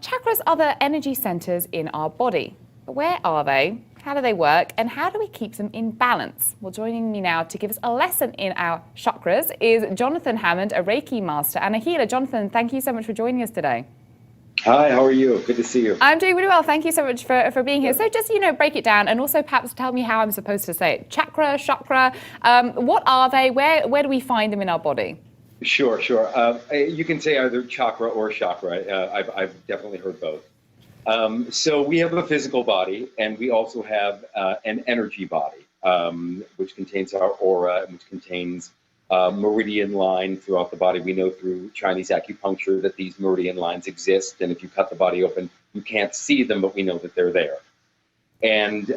Chakras are the energy centers in our body. Where are they? How do they work? And how do we keep them in balance? Well, joining me now to give us a lesson in our chakras is Jonathan Hammond, a Reiki master and a healer. Jonathan, thank you so much for joining us today. Hi, how are you? Good to see you. I'm doing really well. Thank you so much for being here. So just, break it down and also perhaps tell me how I'm supposed to say it. Chakra. What are they? Where do we find them in our body? Sure. You can say either chakra or chakra. I've definitely heard both. So we have a physical body, and we also have an energy body, which contains our aura, and which contains meridian line throughout the body. We know through Chinese acupuncture that these meridian lines exist, and if you cut the body open, you can't see them, but we know that they're there. And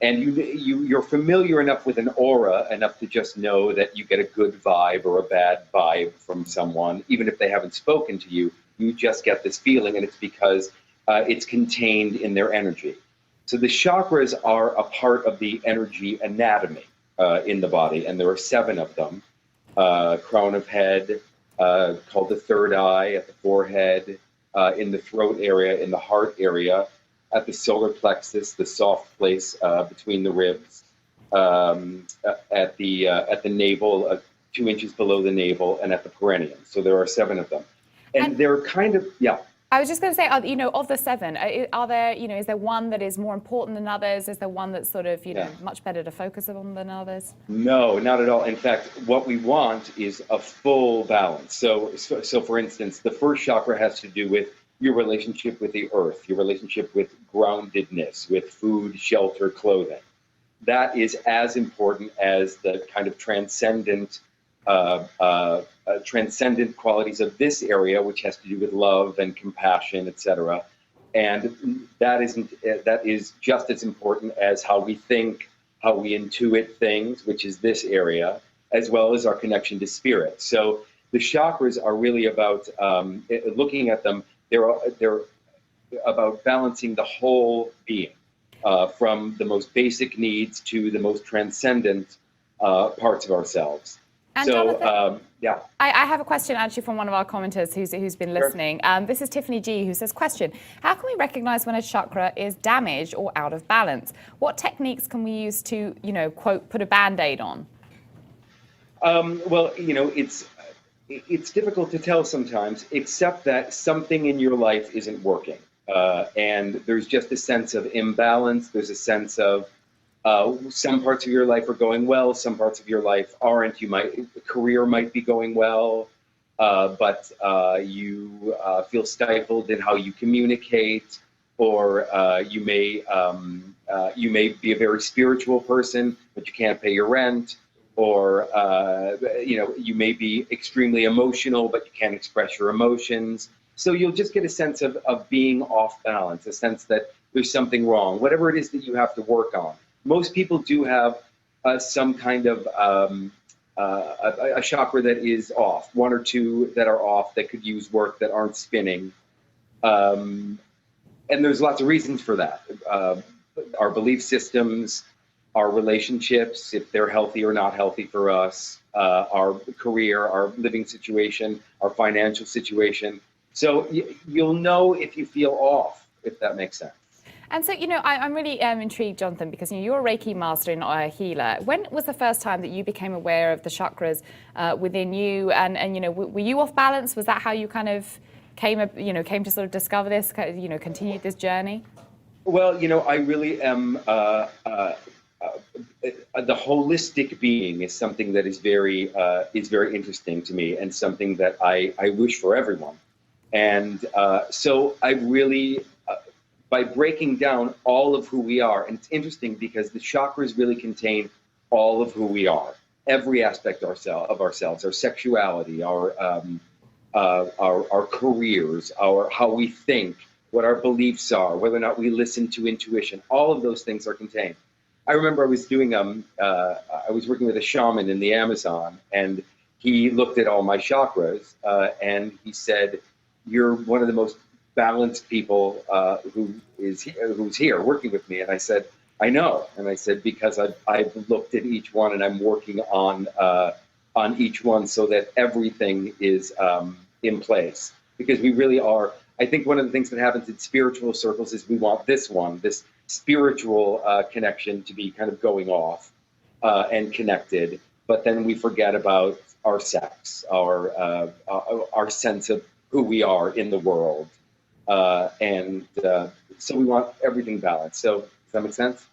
you're familiar enough with an aura enough to just know that you get a good vibe or a bad vibe from someone, even if they haven't spoken to you. You just get this feeling, and it's because it's contained in their energy. So the chakras are a part of the energy anatomy in the body, and there are 7 of them. Crown of head, called the third eye, at the forehead, in the throat area, in the heart area, at the solar plexus, the soft place between the ribs, at the navel, 2 inches below the navel, and at the perineum. So there are 7 of them, and they're kind of I was just going to say, of the 7, are there, is there one that is more important than others? Is there one that's sort of, much better to focus on than others? No, not at all. In fact, what we want is a full balance. So for instance, the first chakra has to do with your relationship with the earth, your relationship with groundedness, with food, shelter, clothing. That is as important as the kind of transcendent qualities of this area, which has to do with love and compassion, etc. And that is just as important as how we think, how we intuit things, which is this area, as well as our connection to spirit. So the chakras are really about looking at them. They're about balancing the whole being, from the most basic needs to the most transcendent parts of ourselves. And so, Jonathan, yeah. I have a question actually from one of our commenters who's been listening. Sure. This is Tiffany G, who says, question, how can we recognize when a chakra is damaged or out of balance? What techniques can we use to, quote, put a Band-Aid on? Well, it's difficult to tell sometimes, except that something in your life isn't working. And there's just a sense of imbalance. There's a sense of some parts of your life are going well, some parts of your life aren't. Career might be going well, but you feel stifled in how you communicate, or you may be a very spiritual person, but you can't pay your rent, or you may be extremely emotional, but you can't express your emotions. So you'll just get a sense of being off balance, a sense that there's something wrong, whatever it is that you have to work on. Most people do have some kind of a chakra that is off, 1 or 2 that are off that could use work that aren't spinning. And there's lots of reasons for that. Our belief systems, our relationships, if they're healthy or not healthy for us, our career, our living situation, our financial situation. So you'll know if you feel off, if that makes sense. And so, I'm really intrigued, Jonathan, because you're a Reiki master and a healer. When was the first time that you became aware of the chakras within you? And were you off balance? Was that how you kind of came to sort of discover this, continued this journey? Well, I really am. The holistic being is something that is very interesting to me, and something that I wish for everyone. And so I really. By breaking down all of who we are. And it's interesting because the chakras really contain all of who we are, every aspect of ourselves, our sexuality, our careers, how we think, what our beliefs are, whether or not we listen to intuition. All of those things are contained. I remember I was working with a shaman in the Amazon, and he looked at all my chakras, and he said, "You're one of the most balanced people who's here working with me." And I said, "I know." And I said, because I've looked at each one, and I'm working on each one so that everything is in place, because we really are I think one of the things that happens in spiritual circles is we want this spiritual connection to be kind of going off and connected, but then we forget about our sex, our sense of who we are in the world, and so we want everything balanced. So does that make sense?